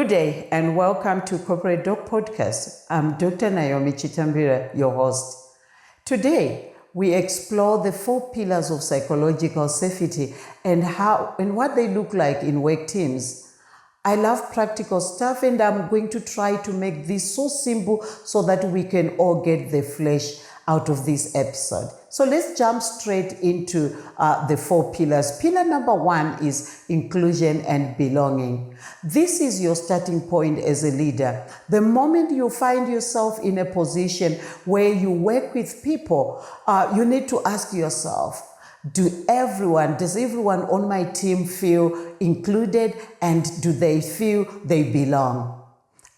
day and welcome to Corporate Doc Podcast. I'm Dr. Naomi Chitambira, your host. Today, we explore the 4 pillars of psychological safety and what they look like in work teams. I love practical stuff and I'm going to try to make this so simple so that we can all get the flesh out of this episode. So let's jump straight into the 4 pillars. Pillar number 1 is inclusion and belonging. This is your starting point as a leader. The moment you find yourself in a position where you work with people, you need to ask yourself, does everyone on my team feel included, and do they feel they belong?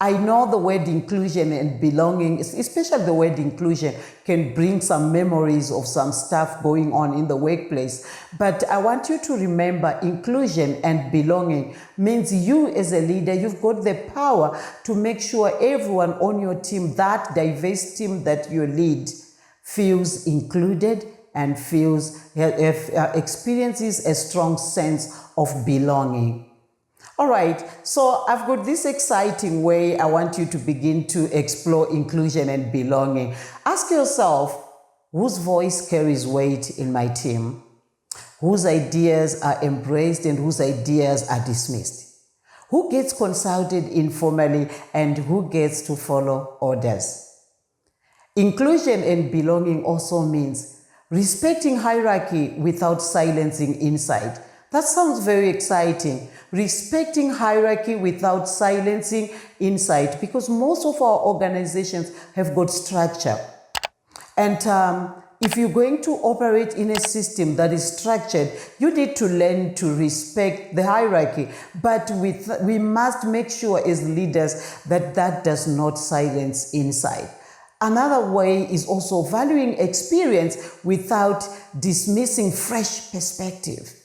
I know the word inclusion and belonging, especially the word inclusion, can bring some memories of some stuff going on in the workplace. But I want you to remember, inclusion and belonging means you as a leader, you've got the power to make sure everyone on your team, that diverse team that you lead, feels included and experiences a strong sense of belonging. All right, so I've got this exciting way I want you to begin to explore inclusion and belonging. Ask yourself, whose voice carries weight in my team? Whose ideas are embraced and whose ideas are dismissed? Who gets consulted informally and who gets to follow orders? Inclusion and belonging also means respecting hierarchy without silencing insight. That sounds very exciting. Respecting hierarchy without silencing insight, because most of our organizations have got structure. And if you're going to operate in a system that is structured, you need to learn to respect the hierarchy. But we must make sure as leaders that does not silence insight. Another way is also valuing experience without dismissing fresh perspective.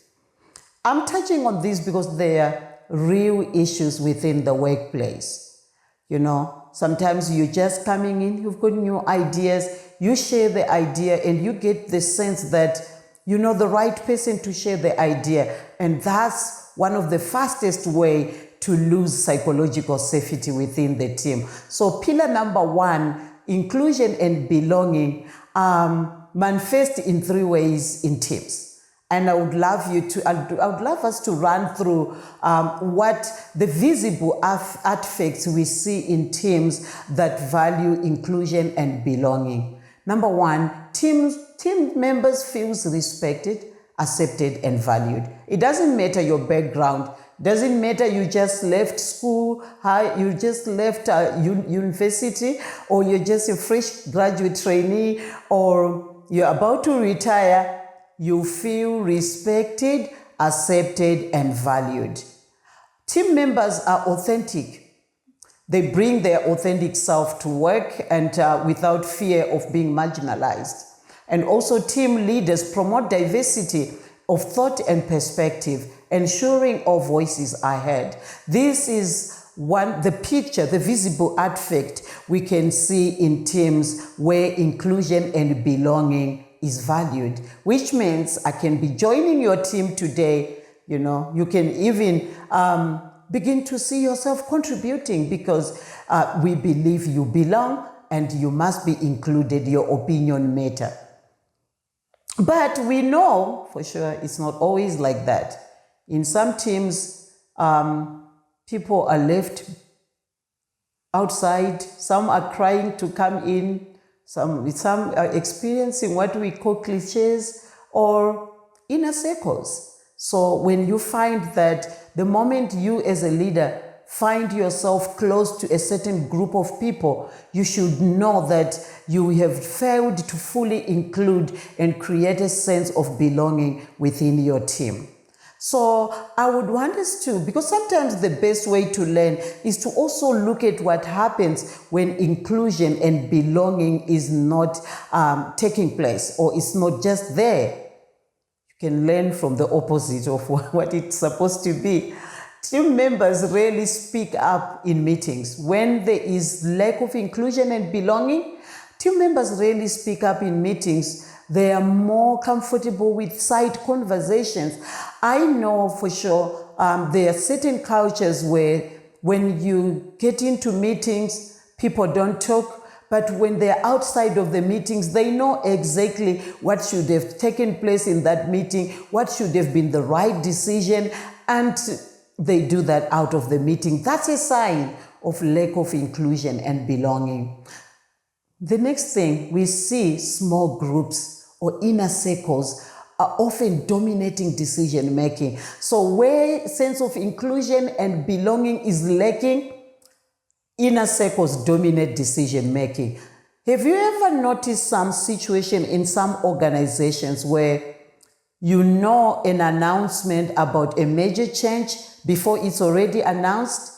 I'm touching on this because there are real issues within the workplace. You know, sometimes you're just coming in, you've got new ideas, you share the idea and you get the sense that you know the right person to share the idea. And that's one of the fastest way to lose psychological safety within the team. So pillar number 1, inclusion and belonging, manifest in 3 ways in teams. And I would love us to run through what the visible artifacts we see in teams that value inclusion and belonging. Number 1, team members feels respected, accepted, and valued. It doesn't matter your background. Doesn't matter you just left school, you just left university, or you're just a fresh graduate trainee, or you're about to retire. You feel respected, accepted, and valued. Team members are authentic. They bring their authentic self to work and without fear of being marginalized. And also team leaders promote diversity of thought and perspective, ensuring all voices are heard. This is the picture, the visible artifact we can see in teams where inclusion and belonging is valued, which means I can be joining your team today. You know, you can even begin to see yourself contributing because we believe you belong and you must be included, your opinion matter. But we know for sure it's not always like that. In some teams, people are left outside, some are crying to come in, some are experiencing what we call cliches or inner circles. So when you find that the moment you as a leader find yourself close to a certain group of people, you should know that you have failed to fully include and create a sense of belonging within your team. So I would want us to, because sometimes the best way to learn is to also look at what happens when inclusion and belonging is not taking place, or it's not just there. You can learn from the opposite of what it's supposed to be. Team members rarely speak up in meetings. When there is lack of inclusion and belonging, team members rarely speak up in meetings. They are more comfortable with side conversations. I know for sure there are certain cultures where When you get into meetings, people don't talk, but when they're outside of the meetings, they know exactly what should have taken place in that meeting, what should have been the right decision, and they do that out of the meeting. That's a sign of lack of inclusion and belonging. The next thing, we see small groups or inner circles are often dominating decision making. So where sense of inclusion and belonging is lacking, inner circles dominate decision making. Have you ever noticed some situation in some organizations where you know an announcement about a major change before it's already announced?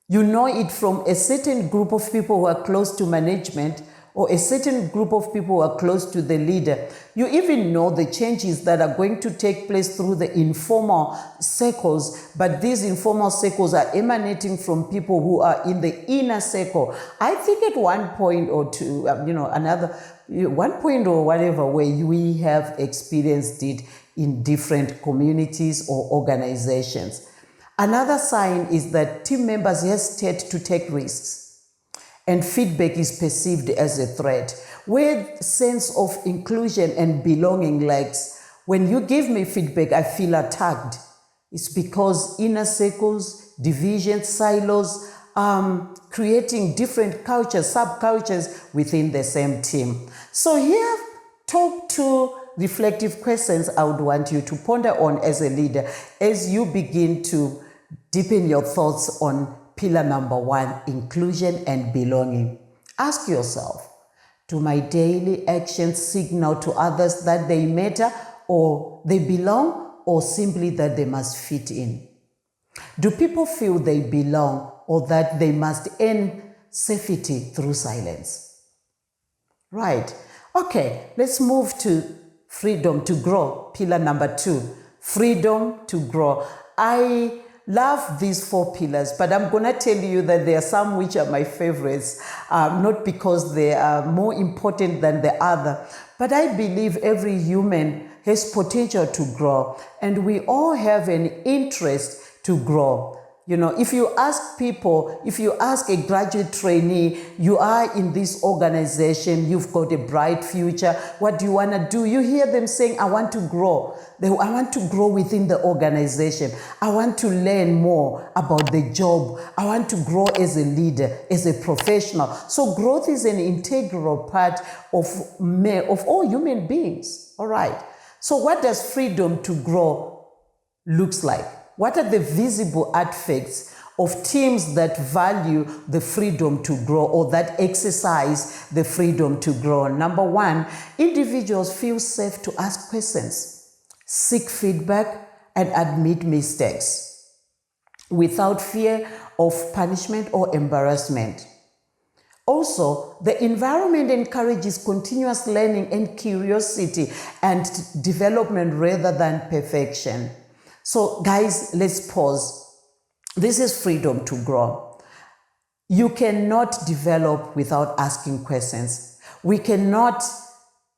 You know it from a certain group of people who are close to management, or a certain group of people who are close to the leader. You even know the changes that are going to take place through the informal circles, but these informal circles are emanating from people who are in the inner circle. I think at one point or two, one point or whatever, where we have experienced it in different communities or organizations. Another sign is that team members hesitate to take risks, and feedback is perceived as a threat. Where sense of inclusion and belonging lacks, when you give me feedback, I feel attacked. It's because inner circles, divisions, silos, creating different cultures, subcultures within the same team. So here, top 2 reflective questions I would want you to ponder on as a leader as you begin to deepen your thoughts on pillar number 1, inclusion and belonging. Ask yourself, do my daily actions signal to others that they matter or they belong, or simply that they must fit in? Do people feel they belong, or that they must earn safety through silence? Right. Okay, let's move to freedom to grow. Pillar number 2, freedom to grow. I love these 4 pillars, but I'm going to tell you that there are some which are my favorites, not because they are more important than the other, but I believe every human has potential to grow, and we all have an interest to grow. You know, if you ask people, if you ask a graduate trainee, you are in this organization, you've got a bright future, what do you want to do? You hear them saying, I want to grow. I want to grow within the organization. I want to learn more about the job. I want to grow as a leader, as a professional. So growth is an integral part of all human beings. All right. So what does freedom to grow looks like? What are the visible artifacts of teams that value the freedom to grow, or that exercise the freedom to grow? Number 1, individuals feel safe to ask questions, seek feedback, and admit mistakes without fear of punishment or embarrassment. Also, the environment encourages continuous learning and curiosity and development rather than perfection. So guys, let's pause. This is freedom to grow. You cannot develop without asking questions. We cannot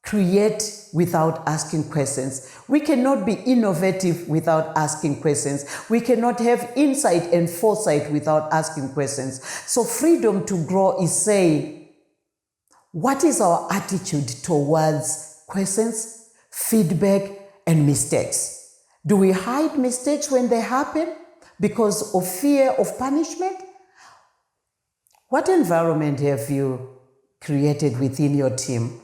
create without asking questions. We cannot be innovative without asking questions. We cannot have insight and foresight without asking questions. So freedom to grow is saying, what is our attitude towards questions, feedback, and mistakes? Do we hide mistakes when they happen because of fear of punishment? What environment have you created within your team?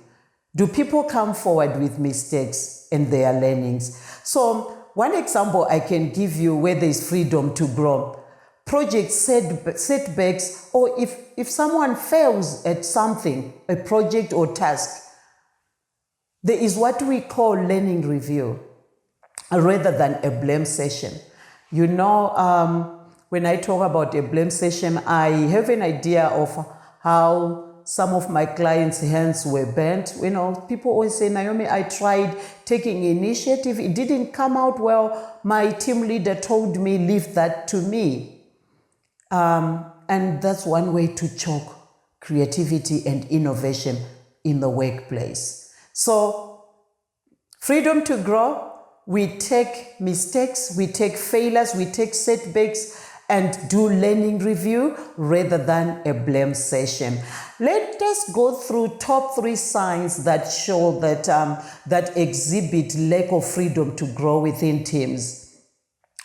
Do people come forward with mistakes and their learnings? So one example I can give you where there is freedom to grow, project setbacks, or if someone fails at something, a project or task, there is what we call learning review, rather than a blame session. You know, when I talk about a blame session, I have an idea of how some of my clients' hands were bent. You know, people always say, Naomi, I tried taking initiative. It didn't come out well. My team leader told me, leave that to me. And that's one way to choke creativity and innovation in the workplace. So, freedom to grow. We take mistakes, we take failures, we take setbacks, and do learning review rather than a blame session. Let us go through top 3 signs that show that that exhibit lack of freedom to grow within teams.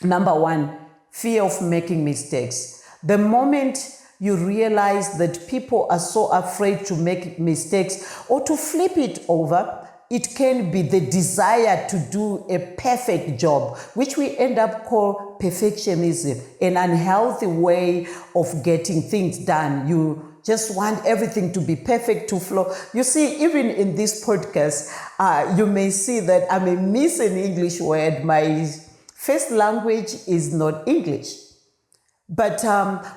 Number 1, fear of making mistakes. The moment you realize that people are so afraid to make mistakes or to flip it over, it can be the desire to do a perfect job, which we end up call perfectionism, an unhealthy way of getting things done. You just want everything to be perfect, to flow. You see, even in this podcast, you may see that I may miss an English word. My first language is not English. But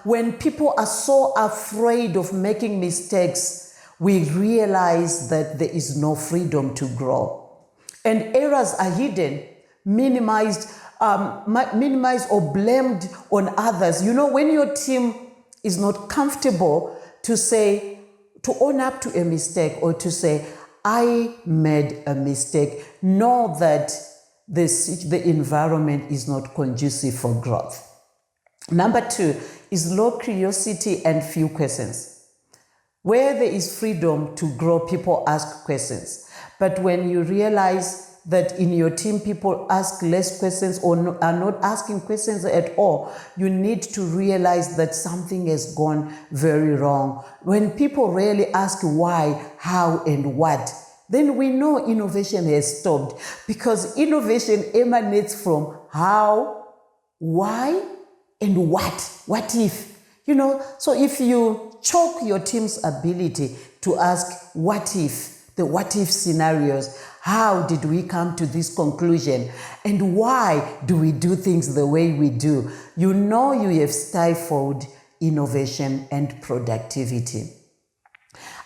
when people are so afraid of making mistakes, we realize that there is no freedom to grow. And errors are hidden, minimized or blamed on others. You know, when your team is not comfortable to own up to a mistake or to say, I made a mistake, know that the environment is not conducive for growth. Number 2 is low curiosity and few questions. Where there is freedom to grow, people ask questions. But when you realize that in your team people ask less questions or are not asking questions at all, you need to realize that something has gone very wrong. When people rarely ask why, how, and what, then we know innovation has stopped, because innovation emanates from how, why, and what if. You know, so if you choke your team's ability to ask what if, the what if scenarios, how did we come to this conclusion, and why do we do things the way we do, you know you have stifled innovation and productivity.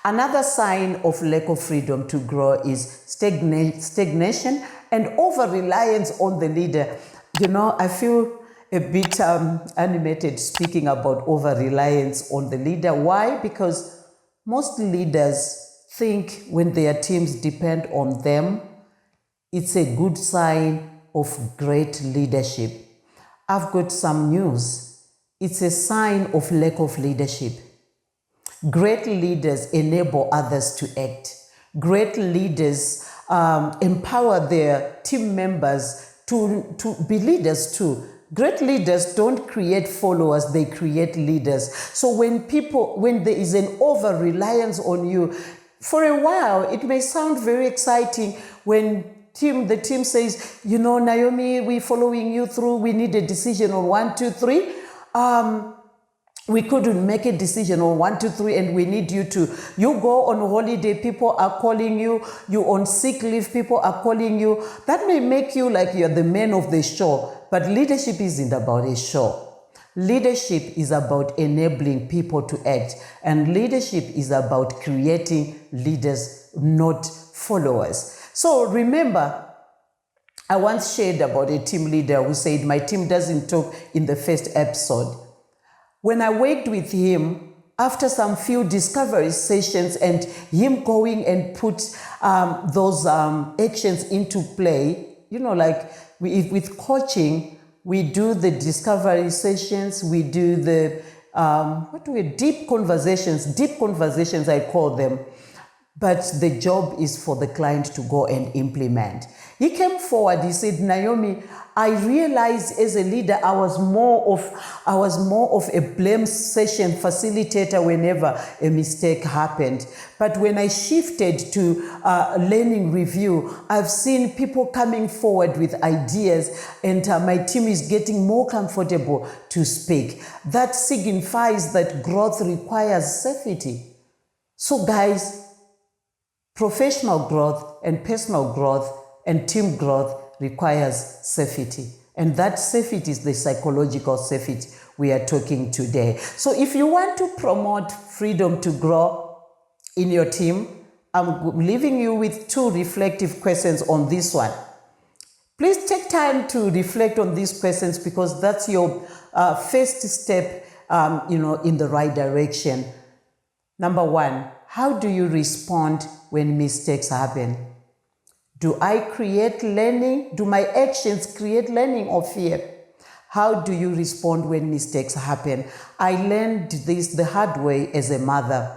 Another sign of lack of freedom to grow is stagnation and over-reliance on the leader. You know, I feel a bit animated speaking about over-reliance on the leader. Why? Because most leaders think when their teams depend on them, it's a good sign of great leadership. I've got some news. It's a sign of lack of leadership. Great leaders enable others to act. Great leaders empower their team members to be leaders too. Great leaders don't create followers, they create leaders. So when there is an over-reliance on you, for a while, it may sound very exciting when the team says, you know, Naomi, we're following you through, we need a decision on 1, 2, 3. We couldn't make a decision on 1, 2, 3, and we need you to. You go on holiday, people are calling you. You on sick leave, people are calling you. That may make you like you're the man of the show, but leadership isn't about a show. Leadership is about enabling people to act, and leadership is about creating leaders, not followers. So remember, I once shared about a team leader who said, my team doesn't talk in the first episode. When I worked with him, after some few discovery sessions and him going and put those actions into play, you know, like with coaching, we do the discovery sessions, we do the deep conversations, I call them. But the job is for the client to go and implement. He came forward, he said, Naomi, I realized as a leader, I was more of a blame session facilitator whenever a mistake happened. But when I shifted to learning review, I've seen people coming forward with ideas, and my team is getting more comfortable to speak. That signifies that growth requires safety. So guys, professional growth and personal growth and team growth requires safety. And that safety is the psychological safety we are talking today. So if you want to promote freedom to grow in your team, I'm leaving you with 2 reflective questions on this one. Please take time to reflect on these questions, because that's your first step in the right direction. Number 1, how do you respond when mistakes happen? Do I create learning? Do my actions create learning or fear? How do you respond when mistakes happen? I learned this the hard way as a mother.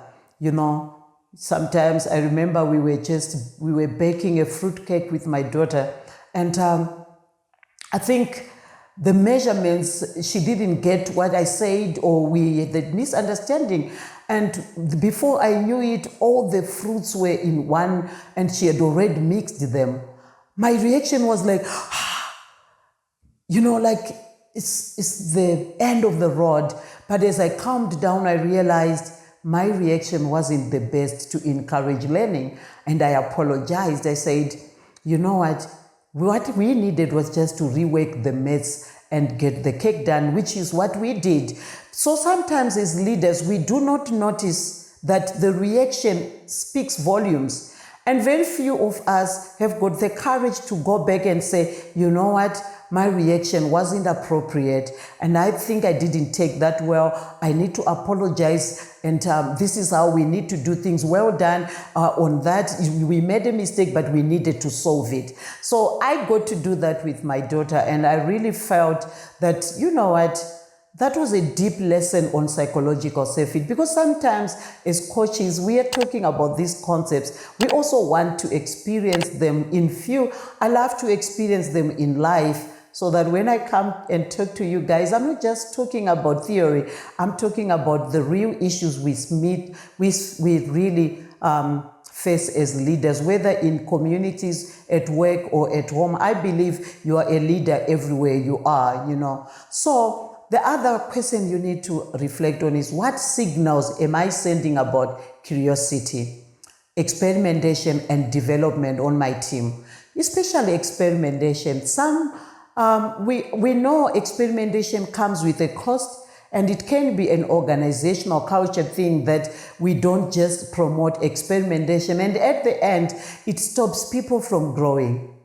Sometimes I remember we were baking a fruit cake with my daughter, and I think the measurements, she didn't get what I said, or we had the misunderstanding. And before I knew it, all the fruits were in one, and she had already mixed them. My reaction was like, like it's the end of the road. But as I calmed down, I realized my reaction wasn't the best to encourage learning. And I apologized. I said, you know what we needed was just to rework the maths and get the cake done, which is what we did. So sometimes as leaders, we do not notice that the reaction speaks volumes. And very few of us have got the courage to go back and say, you know what, my reaction wasn't appropriate, and I think I didn't take that well. I need to apologize, and this is how we need to do things. Well done on that. We made a mistake, but we needed to solve it. So I got to do that with my daughter, and I really felt that, you know what, that was a deep lesson on psychological safety, because sometimes as coaches, we are talking about these concepts. We also want to experience them in few. I love to experience them in life, so that when I come and talk to you guys, I'm not just talking about theory. I'm talking about the real issues we really face as leaders, whether in communities, at work, or at home. I believe you are a leader everywhere you are, So the other question you need to reflect on is, what signals am I sending about curiosity, experimentation, and development on my team? Especially experimentation. We know experimentation comes with a cost, and it can be an organizational culture thing that we don't just promote experimentation, and at the end, it stops people from growing.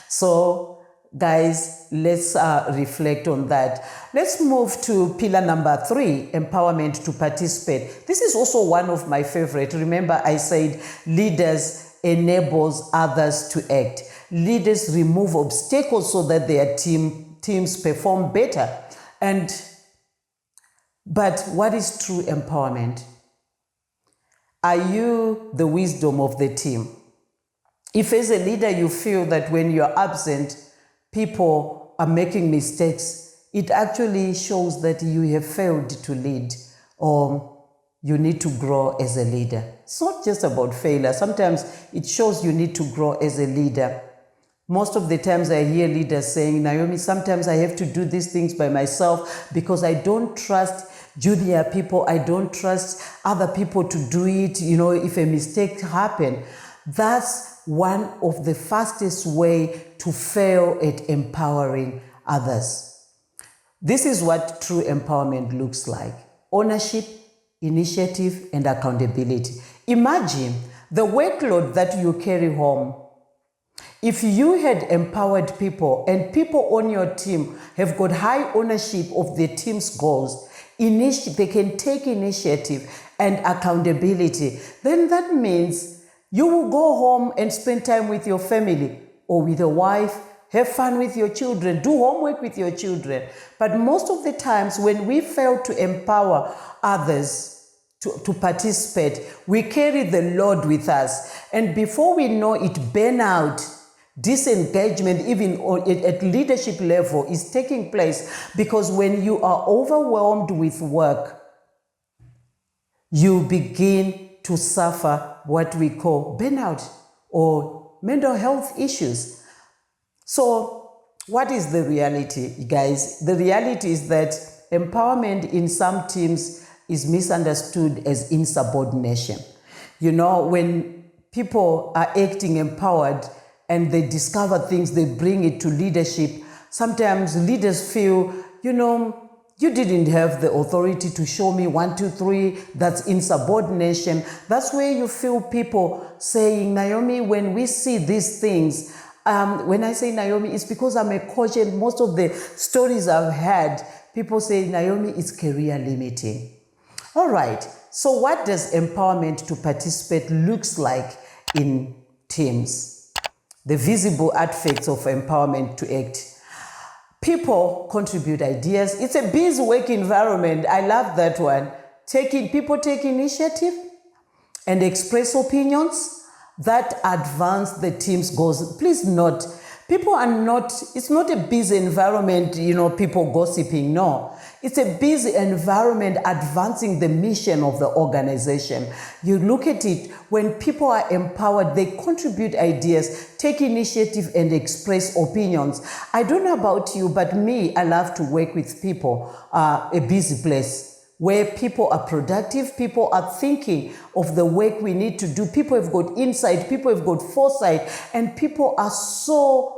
So guys, let's reflect on that. Let's move to pillar number 3, empowerment to participate. This is also one of my favorite. Remember, I said leaders enables others to act. Leaders remove obstacles so that their teams perform better. But what is true empowerment? Are you the wisdom of the team? If as a leader you feel that when you're absent, people are making mistakes, it actually shows that you have failed to lead, or you need to grow as a leader. It's not just about failure. Sometimes it shows you need to grow as a leader. Most of the times I hear leaders saying, Naomi, sometimes I have to do these things by myself because I don't trust junior people. I don't trust other people to do it. If a mistake happens, that's one of the fastest way to fail at empowering others. This is what true empowerment looks like: ownership, initiative, and accountability. Imagine the workload that you carry home. If you had empowered people, and people on your team have got high ownership of their team's goals, they can take initiative and accountability, then that means you will go home and spend time with your family or with your wife, have fun with your children, do homework with your children. But most of the times when we fail to empower others to participate, we carry the load with us. And before we know it, burnout, disengagement, even at leadership level, is taking place, because when you are overwhelmed with work, you begin to suffer what we call burnout or mental health issues. So what is the reality, guys? The reality is that empowerment in some teams is misunderstood as insubordination. When people are acting empowered and they discover things, they bring it to leadership, sometimes leaders feel, you didn't have the authority to show me 1, 2, 3. That's insubordination. That's where you feel people saying, Naomi, when we see these things, when I say Naomi, it's because I'm a coach, and most of the stories I've had, people say, Naomi, it's career limiting. All right, so what does empowerment to participate looks like in teams? The visible artifacts of empowerment to act. People contribute ideas. It's a busy work environment. I love that one. People take initiative and express opinions that advance the team's goals. Please note, it's not a busy environment, people gossiping. No, it's a busy environment advancing the mission of the organization. You look at it, when people are empowered, they contribute ideas, take initiative, and express opinions. I don't know about you, but me, I love to work with people, a busy place where people are productive, people are thinking of the work we need to do, people have got insight, people have got foresight, and people are so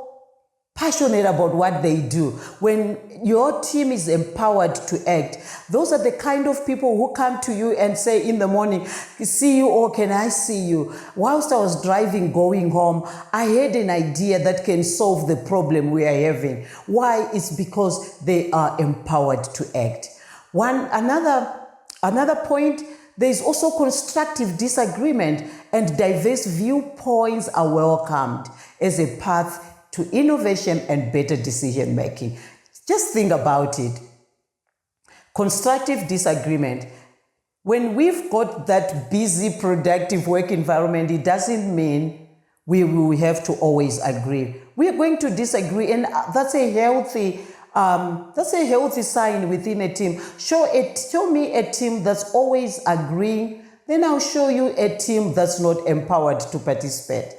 passionate about what they do. When your team is empowered to act, those are the kind of people who come to you and say in the morning, see you, or can I see you? Whilst I was driving going home, I had an idea that can solve the problem we are having. Why? It's because they are empowered to act. Another point, there is also constructive disagreement, and diverse viewpoints are welcomed as a path to innovation and better decision making. Just think about it. Constructive disagreement. When we've got that busy, productive work environment, it doesn't mean we will have to always agree. We are going to disagree, and that's a healthy sign within a team. Show me a team that's always agreeing, then I'll show you a team that's not empowered to participate.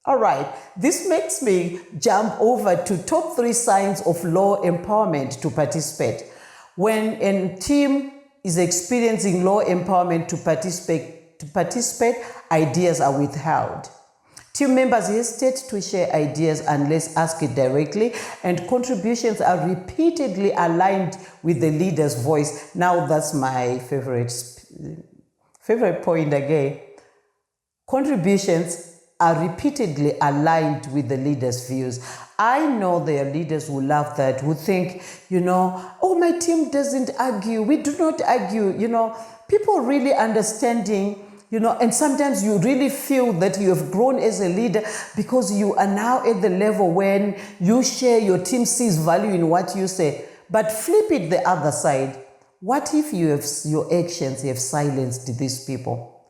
All right, this makes me jump over to top 3 signs of low empowerment to participate. When a team is experiencing low empowerment to participate, ideas are withheld. Team members hesitate to share ideas unless asked directly, and contributions are repeatedly aligned with the leader's voice. Now that's my favorite point again. Contributions are repeatedly aligned with the leader's views. I know there are leaders who love that, who think, oh, my team doesn't argue. We do not argue. People really understanding, and sometimes you really feel that you have grown as a leader because you are now at the level when you share, your team sees value in what you say. But flip it the other side. What if your actions have silenced these people?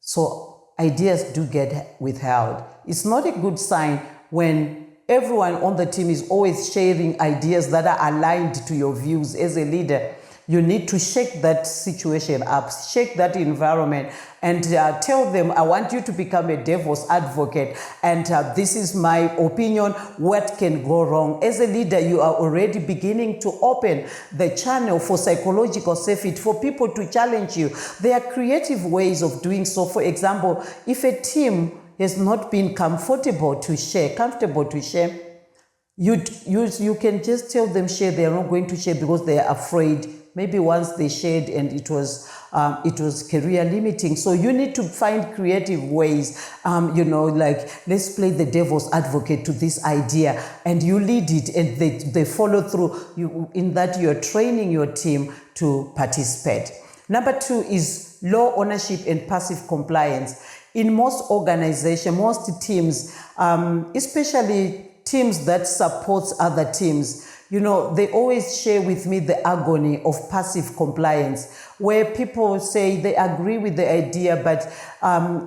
So ideas do get withheld. It's not a good sign when everyone on the team is always sharing ideas that are aligned to your views. As a leader, you need to shake that situation up, shake that environment, and tell them, I want you to become a devil's advocate, and this is my opinion. What can go wrong? As a leader, you are already beginning to open the channel for psychological safety, for people to challenge you. There are creative ways of doing so. For example, if a team has not been comfortable to share, you can just tell them share. They are not going to share because they are afraid. Maybe once they shared and it was career limiting. So you need to find creative ways, like let's play the devil's advocate to this idea, and you lead it and they follow through. In that you're training your team to participate. Number 2 is low ownership and passive compliance. In most organizations, most teams, especially teams that supports other teams, they always share with me the agony of passive compliance, where people say they agree with the idea, but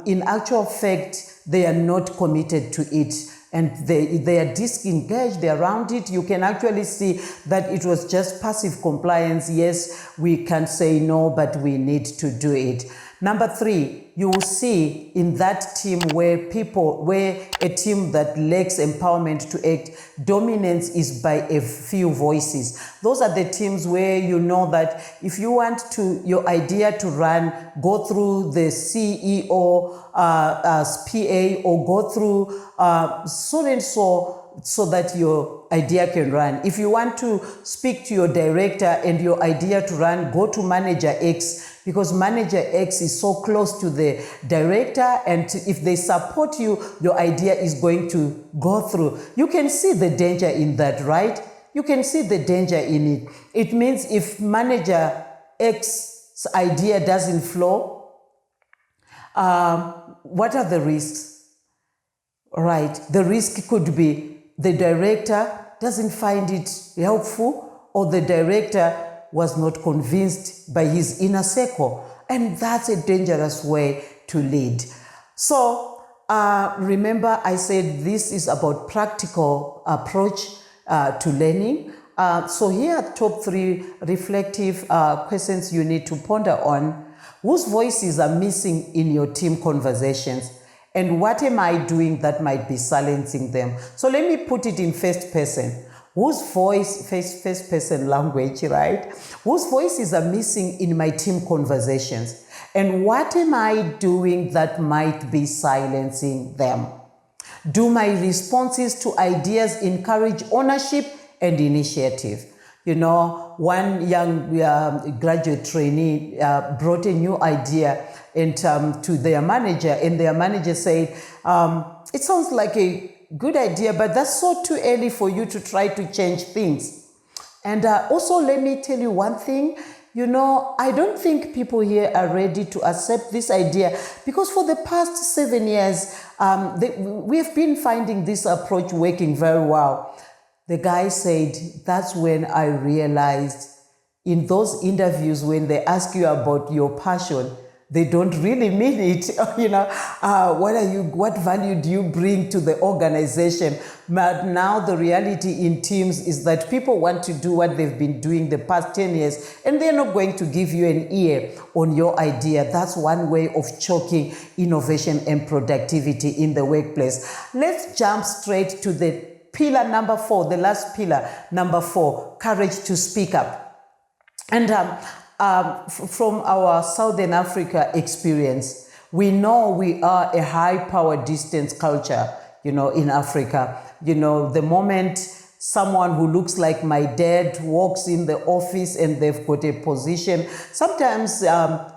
in actual fact, they are not committed to it. And they are disengaged around it. You can actually see that it was just passive compliance. Yes, we can say no, but we need to do it. Number 3, you will see in that team where a team that lacks empowerment to act, dominance is by a few voices. Those are the teams where you know that if you want your idea to run, go through the CEO, PA, or go through so and so that your idea can run. If you want to speak to your director and your idea to run, go to manager X, because manager X is so close to the director, and if they support you, your idea is going to go through. You can see the danger in that, right? You can see the danger in it. It means if manager X's idea doesn't flow, what are the risks? Right, the risk could be the director doesn't find it helpful, or the director was not convinced by his inner circle. And that's a dangerous way to lead. So remember, I said this is about practical approach to learning. So here are top 3 reflective questions you need to ponder on. Whose voices are missing in your team conversations? And what am I doing that might be silencing them? So let me put it in first person. Whose voice, first person language, right? Whose voices are missing in my team conversations? And what am I doing that might be silencing them? Do my responses to ideas encourage ownership and initiative? You know, one young graduate trainee brought a new idea to their manager, and their manager said, it sounds like a good idea, but that's so too early for you to try to change things. And also, let me tell you one thing. You know, I don't think people here are ready to accept this idea, because for the past 7 years, we've been finding this approach working very well. The guy said, that's when I realized in those interviews, when they ask you about your passion, they don't really mean it. You know, what value do you bring to the organization? But now the reality in teams is that people want to do what they've been doing the past 10 years, and they're not going to give you an ear on your idea. That's one way of choking innovation and productivity in the workplace. Let's jump straight to the pillar number 4, the last pillar, number 4, courage to speak up. And from our Southern Africa experience, we know we are a high power distance culture, you know, in Africa. You know, the moment someone who looks like my dad walks in the office and they've got a position, sometimes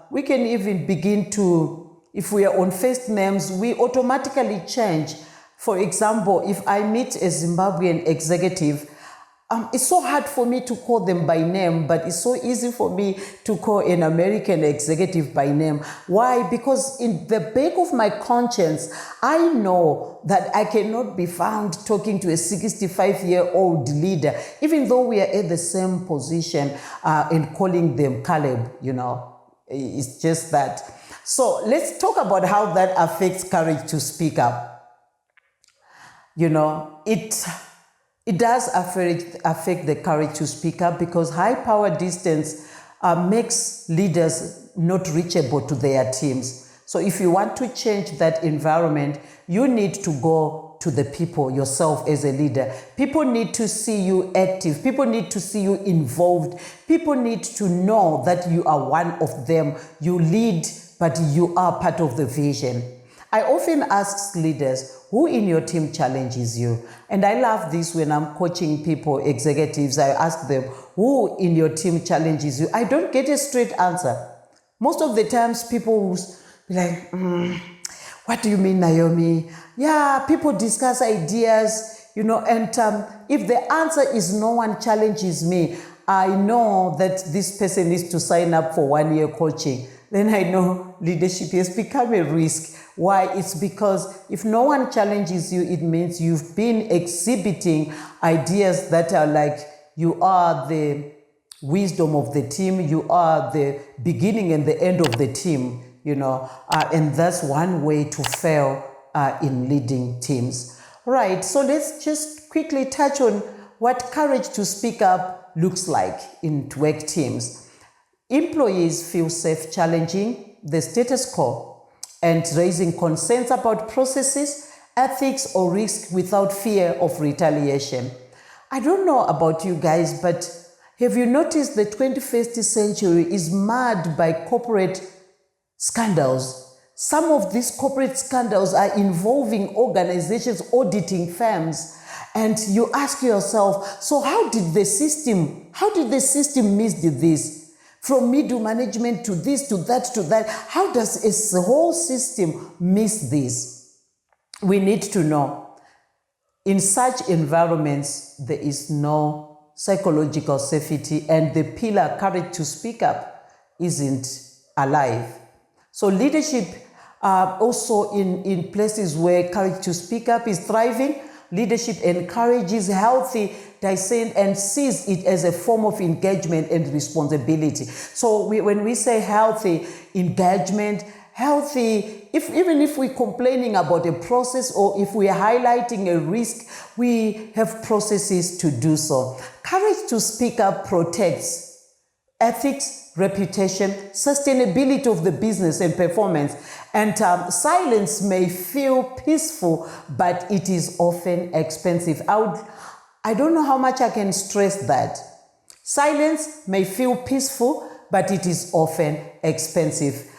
we can even begin to, if we are on first names, we automatically change. For example, if I meet a Zimbabwean executive, it's so hard for me to call them by name, but it's so easy for me to call an American executive by name. Why? Because in the back of my conscience, I know that I cannot be found talking to a 65-year-old leader, even though we are at the same position, and calling them Caleb, you know. It's just that. So let's talk about how that affects courage to speak up. You know, it does affect the courage to speak up, because high power distance makes leaders not reachable to their teams. So if you want to change that environment, you need to go to the people yourself as a leader. People need to see you active. People need to see you involved. People need to know that you are one of them. You lead, but you are part of the vision. I often ask leaders, who in your team challenges you? And I love this when I'm coaching people, executives. I ask them, who in your team challenges you? I don't get a straight answer. Most of the times people will be like, what do you mean, Naomi? Yeah, people discuss ideas, you know, and if the answer is no one challenges me, I know that this person needs to sign up for 1-year coaching. Then I know leadership has become a risk. Why? It's because if no one challenges you, it means you've been exhibiting ideas that are like, you are the wisdom of the team, you are the beginning and the end of the team, you know, and that's one way to fail in leading teams. Right, so let's just quickly touch on what courage to speak up looks like in work teams. Employees feel safe challenging the status quo and raising concerns about processes, ethics, or risk without fear of retaliation. I don't know about you guys, but have you noticed the 21st century is marred by corporate scandals? Some of these corporate scandals are involving organizations, auditing firms. And you ask yourself, so how did the system miss this? From middle management to this, to that, how does a whole system miss this? We need to know. In such environments, there is no psychological safety, and the pillar courage to speak up isn't alive. So leadership also in places where courage to speak up is thriving Leadership encourages healthy dissent and sees it as a form of engagement and responsibility. So when we say healthy engagement, healthy, even if we're complaining about a process or if we're highlighting a risk, we have processes to do so. Courage to speak up protects ethics, reputation, sustainability of the business and performance. And silence may feel peaceful, but it is often expensive. I don't know how much I can stress that. Silence may feel peaceful, but it is often expensive.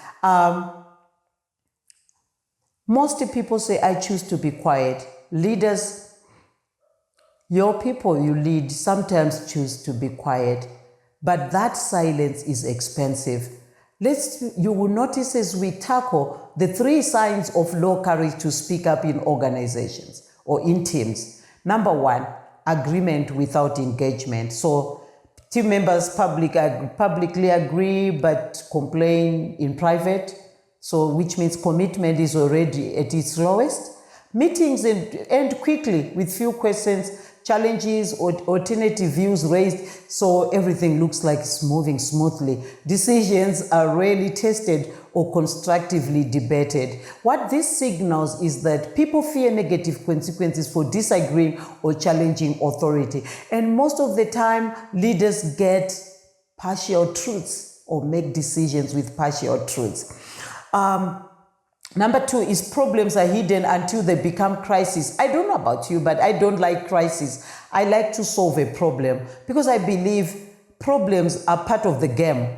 Most people say, I choose to be quiet. Leaders, your people you lead sometimes choose to be quiet, but that silence is expensive. You will notice as we tackle the 3 signs of low courage to speak up in organizations or in teams. Number 1, agreement without engagement. So team members publicly agree but complain in private. So which means commitment is already at its lowest. Meetings end quickly with few questions, challenges or alternative views raised, so everything looks like it's moving smoothly. Decisions are rarely tested or constructively debated. What this signals is that people fear negative consequences for disagreeing or challenging authority. And most of the time, leaders get partial truths or make decisions with partial truths. Number 2 is problems are hidden until they become crisis. I don't know about you, but I don't like crisis. I like to solve a problem because I believe problems are part of the game.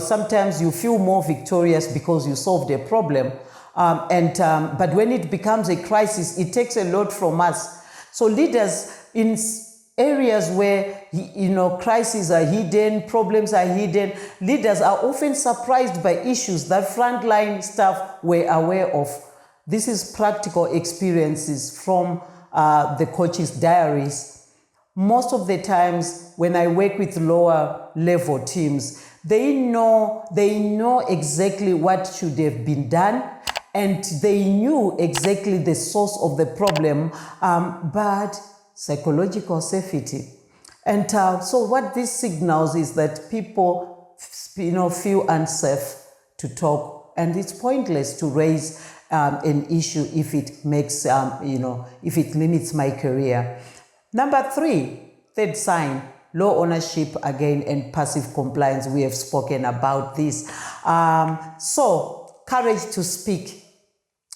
Sometimes you feel more victorious because you solved a problem. But when it becomes a crisis, it takes a lot from us. So leaders in areas where crises are hidden, problems are hidden, leaders are often surprised by issues that frontline staff were aware of. This is practical experiences from the coach's diaries. Most of the times when I work with lower level teams, they know exactly what should have been done, and they knew exactly the source of the problem, but psychological safety. And so what this signals is that people feel unsafe to talk, and it's pointless to raise an issue if it makes if it limits my career. Number 3, third sign, low ownership again and passive compliance. We have spoken about this. So courage to speak.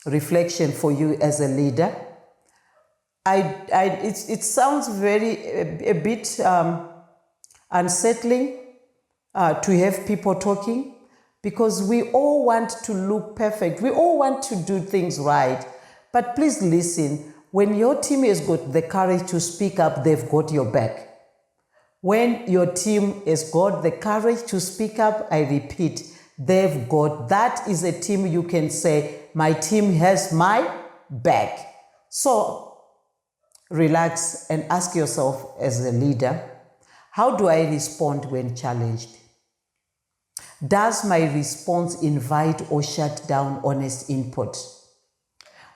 Reflection for you as a leader. It sounds a bit unsettling to have people talking, because we all want to look perfect. We all want to do things right. But please listen, when your team has got the courage to speak up, they've got your back. When your team has got the courage to speak up, I repeat, that is a team you can say, my team has my back. So relax and ask yourself as a leader, how do I respond when challenged? Does my response invite or shut down honest input?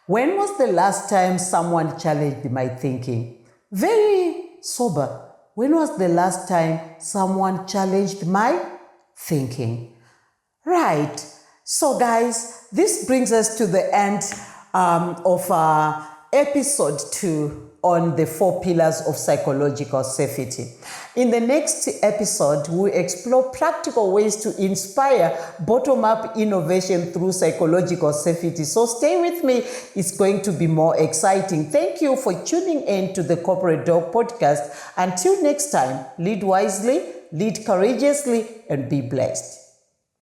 When was the last time someone challenged my thinking? Very sober. When was the last time someone challenged my thinking? Right. So guys, this brings us to the end of episode 2 on the 4 pillars of psychological safety. In the next episode, we explore practical ways to inspire bottom-up innovation through psychological safety. So stay with me. It's going to be more exciting. Thank you for tuning in to the Corporate Dog Podcast. Until next time, lead wisely, lead courageously, and be blessed.